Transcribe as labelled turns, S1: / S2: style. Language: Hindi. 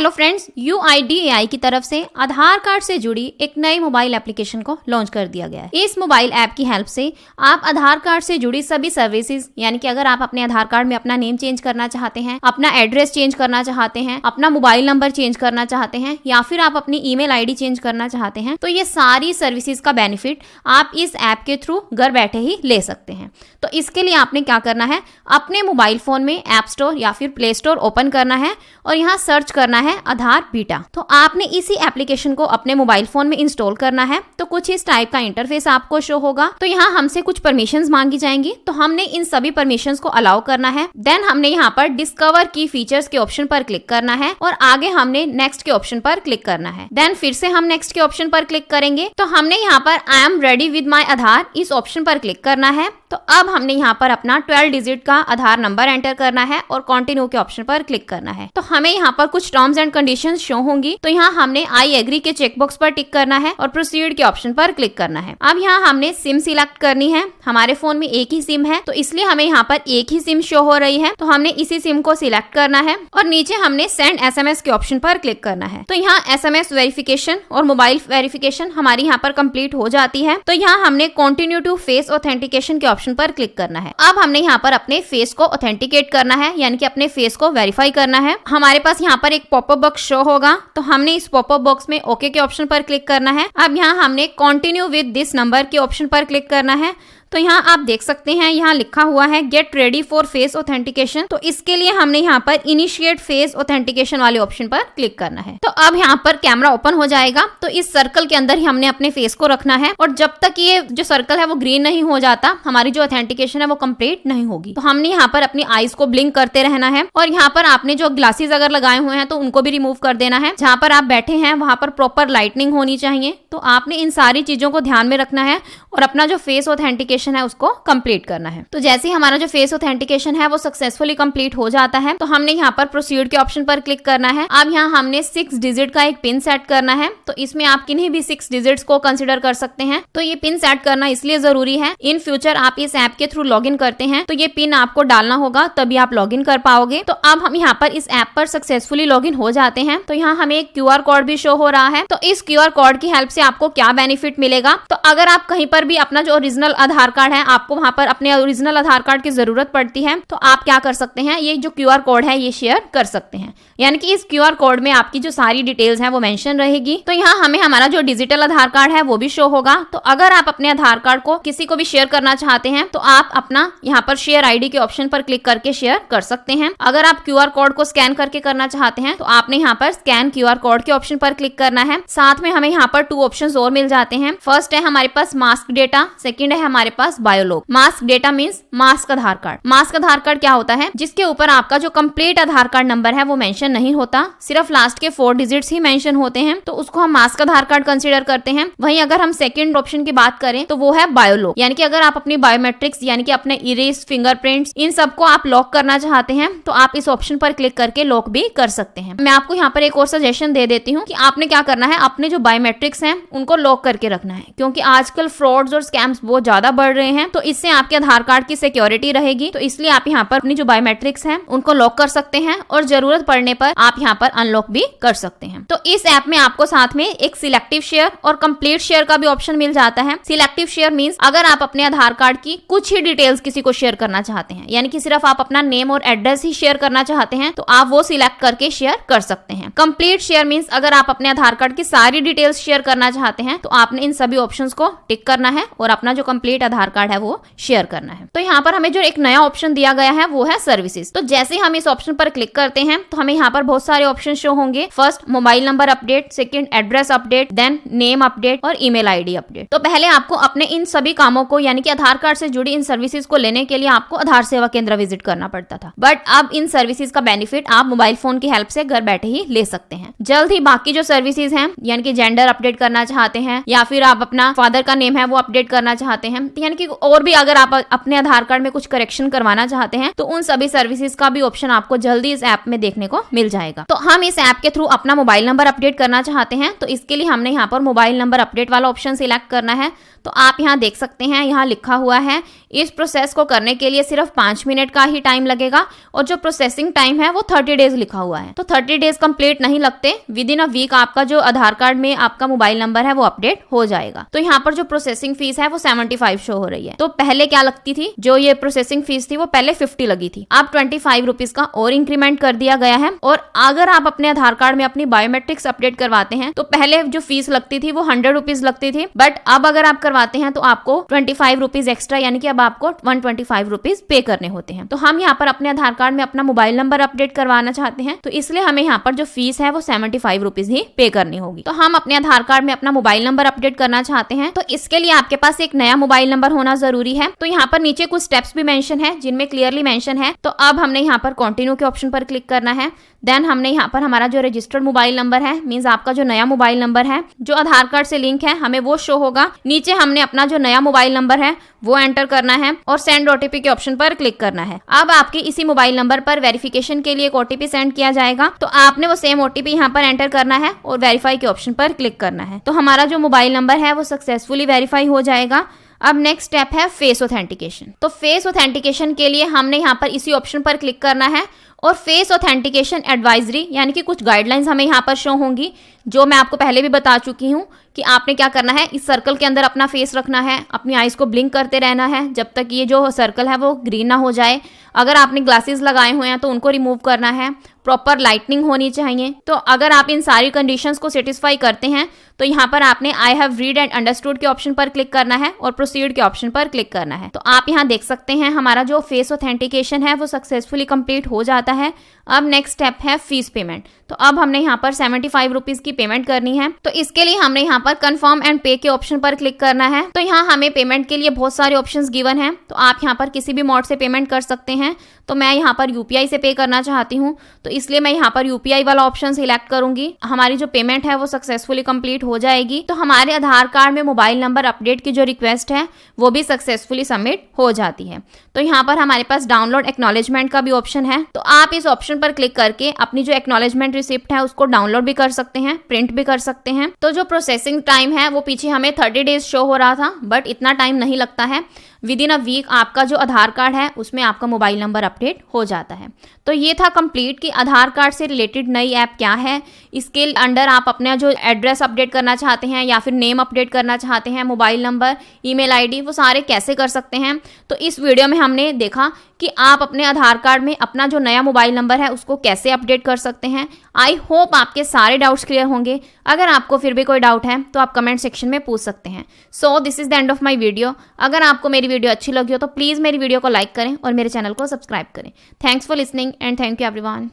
S1: हेलो फ्रेंड्स, UIDAI की तरफ से आधार कार्ड से जुड़ी एक नई मोबाइल एप्लीकेशन को लॉन्च कर दिया गया है। इस मोबाइल ऐप की हेल्प से आप आधार कार्ड से जुड़ी सभी सर्विसेज, यानी कि अगर आप अपने आधार कार्ड में अपना नेम चेंज करना चाहते हैं, अपना एड्रेस चेंज करना चाहते हैं, अपना मोबाइल नंबर चेंज करना चाहते हैं या फिर आप अपनी ईमेल आईडी चेंज करना चाहते हैं, तो ये सारी सर्विसेज का बेनिफिट आप इस ऐप के थ्रू घर बैठे ही ले सकते हैं। तो इसके लिए आपने क्या करना है, अपने मोबाइल फोन में ऐप स्टोर या फिर प्ले स्टोर ओपन करना है और यहाँ सर्च करना है आधार बीटा। तो आपने इसी एप्लीकेशन को अपने मोबाइल फोन में इंस्टॉल करना है। तो कुछ इस टाइप का इंटरफेस आपको शो होगा। तो यहाँ हमसे कुछ परमिशंस मांगी जाएंगी, तो हमने इन सभी परमिशंस को अलाउ करना है। देन हमने यहाँ पर डिस्कवर की फीचर्स के ऑप्शन पर क्लिक करना है और आगे हमने नेक्स्ट के ऑप्शन पर क्लिक करना है। देन फिर से हम नेक्स्ट के ऑप्शन पर क्लिक करेंगे। तो हमने यहाँ पर I am ready with my Aadhaar इस ऑप्शन पर क्लिक करना है। तो अब हमने यहाँ पर अपना 12 डिजिट का आधार नंबर एंटर करना है और कंटिन्यू के ऑप्शन पर क्लिक करना है। तो हमें यहाँ पर कुछ टर्म्स एंड कंडीशंस शो होंगी। तो यहाँ हमने आई एग्री के चेकबॉक्स पर टिक करना है और प्रोसीड के ऑप्शन पर क्लिक करना है। अब यहाँ हमने सिम सिलेक्ट करनी है। हमारे फोन में एक ही सिम है, तो इसलिए हमें यहाँ पर एक ही सिम शो हो रही है। तो हमने इसी सिम को सिलेक्ट करना है और नीचे हमने सेंड SMS के ऑप्शन पर क्लिक करना है। तो यहाँ SMS वेरिफिकेशन और मोबाइल वेरिफिकेशन हमारी यहाँ पर कंप्लीट हो जाती है। तो यहाँ हमने कंटिन्यू टू फेस ऑथेंटिकेशन के ऑप्शन पर क्लिक करना है। अब हमने यहाँ पर अपने फेस को ऑथेंटिकेट करना है, यानी कि अपने फेस को वेरीफाई करना है। हमारे पास यहाँ पर एक पॉपअप बॉक्स शो होगा, तो हमने इस पॉपअप बॉक्स में ओके के ऑप्शन पर क्लिक करना है। अब यहाँ हमने कंटिन्यू विद दिस नंबर के ऑप्शन पर क्लिक करना है। तो यहाँ आप देख सकते हैं, यहाँ लिखा हुआ है get ready for face authentication. तो इसके लिए हमने यहाँ पर इनिशिएट फेस ऑथेंटिकेशन वाले ऑप्शन पर क्लिक करना है। तो अब यहाँ पर कैमरा ओपन हो जाएगा। तो इस सर्कल के अंदर ही हमने अपने फेस को रखना है और जब तक ये जो सर्कल है वो ग्रीन नहीं हो जाता, हमारी जो ऑथेंटिकेशन है वो कंप्लीट नहीं होगी। तो हमने यहाँ पर अपनी आईज को ब्लिंक करते रहना है और यहाँ पर आपने जो ग्लासेस अगर लगाए हुए हैं तो उनको भी रिमूव कर देना है। जहाँ पर आप बैठे हैं वहां पर प्रॉपर लाइटनिंग होनी चाहिए। तो आपने इन सारी चीजों को ध्यान में रखना है और अपना जो फेस ऑथेंटिकेशन है उसको कंप्लीट करना है। तो जैसे ही हमारा जो फेस ऑथेंटिकेशन है वो सक्सेसफुली कंप्लीट हो जाता है, तो हमने यहाँ पर प्रोसीड के ऑप्शन पर क्लिक करना है। अब यहाँ हमने 6 डिजिट का एक पिन सेट करना है। तो इसमें आप किन्हीं भी 6 डिजिट्स को कंसिडर कर सकते हैं। तो ये पिन सेट करना इसलिए जरूरी है, इन फ्यूचर आप इस ऐप के थ्रू लॉगिन करते हैं तो ये पिन आपको डालना होगा, तभी आप लॉगिन कर पाओगे। तो अब हम यहाँ पर इस ऐप पर सक्सेसफुली लॉगिन हो जाते हैं। तो यहाँ हमें एक QR कोड भी शो हो रहा है। तो इस QR कोड की हेल्प से आपको क्या बेनिफिट मिलेगा, तो अगर आप कहीं पर भी अपना जो ओरिजिनल आधार कार्ड है, आपको वहां पर अपने ओरिजिनल आधार कार्ड की जरूरत पड़ती है, तो आप क्या कर सकते हैं, ये जो QR कोड है ये शेयर कर सकते हैं। यानी कि इस QR कोड में आपकी जो सारी डिटेल्स हैं वो मेंशन रहेगी। तो यहाँ हमें हमारा जो डिजिटल आधार कार्ड है वो भी शो होगा। तो अगर आप अपने आधार कार्ड को किसी को भी शेयर करना चाहते हैं तो आप अपना यहाँ पर शेयर ID के ऑप्शन पर क्लिक करके शेयर कर सकते हैं। अगर आप QR कोड को स्कैन करके करना चाहते हैं तो आपने यहाँ पर स्कैन QR कोड के ऑप्शन पर क्लिक करना है। साथ में हमें यहाँ पर 2 ऑप्शन और मिल जाते हैं। फर्स्ट है हमारे पास मास्क डेटा, सेकेंड है हमारे पास बायोलॉग। मास्क डेटा मींस मास्क आधार कार्ड। मास्क आधार कार्ड क्या होता है, जिसके ऊपर आपका जो कंप्लीट आधार कार्ड नंबर है वो मेंशन नहीं होता, सिर्फ लास्ट के 4 डिजिट्स ही मेंशन होते हैं, तो उसको हम मास्क आधार कार्ड कंसीडर करते हैं। वहीं अगर हम सेकंड ऑप्शन की बात करें तो वो है बायोलॉग, यानी कि अगर आप अपनी बायोमेट्रिक्स यानी कि अपने इरेज, फिंगरप्रिंट्स, इन सबको आप लॉक करना चाहते हैं तो आप इस ऑप्शन पर क्लिक करके लॉक भी कर सकते हैं। मैं आपको यहाँ पर एक और सजेशन दे देती हूँ कि आपने क्या करना है, अपने जो बायोमेट्रिक्स हैं उनको लॉक करके रखना है, क्योंकि आजकल फ्रॉड्स और स्कैम्स बहुत ज्यादा बढ़ रहे हैं। तो इससे आपके आधार कार्ड की सिक्योरिटी रहेगी। तो इसलिए आप यहाँ पर अपनी जो बायोमेट्रिक्स हैं उनको लॉक कर सकते हैं और जरूरत पड़ने पर आप यहाँ पर अनलॉक भी कर सकते हैं। तो इस ऐप में आपको साथ में एक सिलेक्टिव शेयर और कंप्लीट शेयर का भी ऑप्शन मिल जाता है। सिलेक्टिव शेयर मींस अगर आप अपने आधार कार्ड की कुछ ही डिटेल्स किसी को शेयर करना चाहते हैं, यानी कि सिर्फ आप अपना नेम और एड्रेस ही शेयर करना चाहते हैं, तो आप वो सिलेक्ट करके शेयर कर सकते हैं। कंप्लीट शेयर मींस अगर आप अपने आधार कार्ड की सारी डिटेल्स शेयर करना चाहते हैं तो आपने इन सभी ऑप्शंस को टिक करना है और अपना जो कंप्लीट आधार कार्ड है वो शेयर करना है। तो यहाँ पर हमें जो एक नया ऑप्शन दिया गया है वो है सर्विसेज। तो जैसे हम इस ऑप्शन पर क्लिक करते हैं तो हमें यहाँ पर बहुत सारे ऑप्शन शो होंगे। First mobile number update, second address update, then name update और ईमेल आईडी अपडेट। तो पहले आपको अपने इन सभी कामों को यानी कि आधार कार्ड से जुड़ी इन सर्विसेज को लेने के लिए आपको आधार सेवा केंद्र विजिट करना पड़ता था, बट अब इन सर्विसेज का बेनिफिट आप मोबाइल फोन की हेल्प से घर बैठे ही ले सकते हैं। जल्द ही बाकी जो सर्विसेज हैं, यानी कि जेंडर अपडेट करना चाहते हैं या फिर आप अपना फादर का नेम है वो अपडेट करना चाहते हैं, सिक्योरिटी यानी कि और भी अगर आप अपने आधार कार्ड में कुछ करेक्शन करवाना चाहते हैं तो उन सभी सर्विसेज का भी ऑप्शन आपको जल्दी इस ऐप में देखने को मिल जाएगा। तो हम इस ऐप के थ्रू अपना मोबाइल नंबर अपडेट करना चाहते हैं, तो इसके लिए हमने यहाँ पर मोबाइल नंबर अपडेट वाला ऑप्शन सिलेक्ट करना है। तो आप यहाँ देख सकते हैं, यहाँ लिखा हुआ है इस प्रोसेस को करने के लिए सिर्फ 5 मिनट का ही टाइम लगेगा और जो प्रोसेसिंग टाइम है वो 30 डेज लिखा हुआ है। तो 30 डेज कंप्लीट नहीं लगते, विद इन अ वीक आपका जो आधार कार्ड में आपका मोबाइल नंबर है वो अपडेट हो जाएगा। तो यहाँ पर जो प्रोसेसिंग फीस है वो 75 शो हो रही है। तो पहले क्या लगती थी, जो ये प्रोसेसिंग फीस थी वो पहले 50 लगी थी, अब 25 रुपीज का और इंक्रीमेंट कर दिया गया है। और अगर आप अपने आधार कार्ड में अपनी बायोमेट्रिक्स अपडेट करवाते हैं तो पहले जो फीस लगती थी वो 100 रुपीज लगती थी, बट अब अगर आप करवाते हैं तो आपको 25 रुपीज एक्स्ट्रा यानी कि अब आपको 125 रुपीज पे करने होते हैं। तो हम यहाँ पर अपने आधार कार्ड में अपना मोबाइल नंबर अपडेट करवाना चाहते हैं, तो इसलिए हमें यहाँ पर जो फीस है वो 75 रुपीज ही पे करनी होगी। तो हम अपने आधार कार्ड में अपना मोबाइल नंबर अपडेट करना चाहते हैं, तो इसके लिए आपके पास एक नया मोबाइल नंबर होना जरूरी है। तो यहाँ पर नीचे कुछ स्टेप्स भी मेंशन है जिनमें क्लियरली मेंशन है। तो अब हमने यहाँ पर कंटिन्यू के ऑप्शन पर क्लिक करना है। देन हमने यहाँ पर हमारा जो रजिस्टर्ड मोबाइल नंबर है, मींस आपका जो नया मोबाइल नंबर है जो आधार कार्ड से लिंक है, हमें वो शो होगा। नीचे हमने अपना जो नया मोबाइल नंबर है वो एंटर करना है और सेंड ओटीपी के ऑप्शन पर क्लिक करना है। अब आपके इसी मोबाइल नंबर पर वेरिफिकेशन के लिए एक ओटीपी सेंड किया जाएगा, तो आपने वो सेम ओटीपी यहाँ पर एंटर करना है और वेरीफाई के ऑप्शन पर क्लिक करना है। तो हमारा जो मोबाइल नंबर है वो सक्सेसफुली वेरीफाई हो जाएगा। अब नेक्स्ट स्टेप है फेस ऑथेंटिकेशन। तो फेस ऑथेंटिकेशन के लिए हमने यहाँ पर इसी ऑप्शन पर क्लिक करना है और फेस ऑथेंटिकेशन एडवाइजरी यानी कि कुछ गाइडलाइंस हमें यहाँ पर शो होंगी, जो मैं आपको पहले भी बता चुकी हूँ कि आपने क्या करना है, इस सर्कल के अंदर अपना फेस रखना है, अपनी आईज को ब्लिंक करते रहना है जब तक ये जो सर्कल है वो ग्रीन ना हो जाए। अगर आपने ग्लासेस लगाए हुए हैं तो उनको रिमूव करना है, प्रॉपर लाइटनिंग होनी चाहिए। तो अगर आप इन सारी कंडीशंस को सेटिस्फाई करते हैं तो यहाँ पर आपने I have read and understood के ऑप्शन पर क्लिक करना है और प्रोसीड के ऑप्शन पर क्लिक करना है। तो आप यहाँ देख सकते हैं हमारा जो फेस ऑथेंटिकेशन है वो सक्सेसफुली कंप्लीट हो जाता है। अब नेक्स्ट स्टेप है फीस पेमेंट। तो अब हमने यहाँ पर 75 रुपीज की पेमेंट करनी है, तो इसके लिए हमने यहाँ पर कंफर्म एंड पे के ऑप्शन पर क्लिक करना है। तो यहाँ हमें पेमेंट के लिए बहुत सारे ऑप्शंस गिवन हैं, तो आप यहाँ पर किसी भी मोड से पेमेंट कर सकते हैं। तो मैं यहाँ पर यूपीआई से पे करना चाहती हूँ, तो इसलिए मैं यहाँ पर यूपीआई वाला ऑप्शन सिलेक्ट करूंगी। हमारी जो पेमेंट है वो सक्सेसफुली कंप्लीट हो जाएगी। तो हमारे आधार कार्ड में मोबाइल नंबर अपडेट की जो रिक्वेस्ट है वो भी सक्सेसफुली सबमिट हो जाती है। तो यहाँ पर हमारे पास डाउनलोड एक्नॉलेजमेंट का भी ऑप्शन है, तो आप इस ऑप्शन पर क्लिक करके अपनी जो एक्नॉलेजमेंट रिसिप्ट है उसको डाउनलोड भी कर सकते हैं, प्रिंट भी कर सकते हैं। तो जो प्रोसेसिंग टाइम है वो पीछे हमें 30 डेज शो हो रहा था, बट इतना टाइम नहीं लगता है। विद इन अ वीक आपका जो आधार कार्ड है उसमें आपका मोबाइल नंबर अपडेट हो जाता है। तो ये था कंप्लीट कि आधार कार्ड से रिलेटेड नई ऐप क्या है। इसके अंडर आप अपना जो एड्रेस अपडेट करना चाहते हैं या फिर नेम अपडेट करना चाहते हैं, मोबाइल नंबर, ईमेल आईडी, वो सारे कैसे कर सकते हैं। तो इस वीडियो में हमने देखा कि आप अपने आधार कार्ड में अपना जो नया मोबाइल नंबर है उसको कैसे अपडेट कर सकते हैं। आई होप आपके सारे डाउट्स क्लियर होंगे। अगर आपको फिर भी कोई डाउट है तो आप कमेंट सेक्शन में पूछ सकते हैं। So this is the end of my video. अगर आपको मेरी वीडियो अच्छी लगी हो तो प्लीज़ मेरी वीडियो को लाइक करें और मेरे चैनल को सब्सक्राइब करें। Thanks for listening and thank you everyone.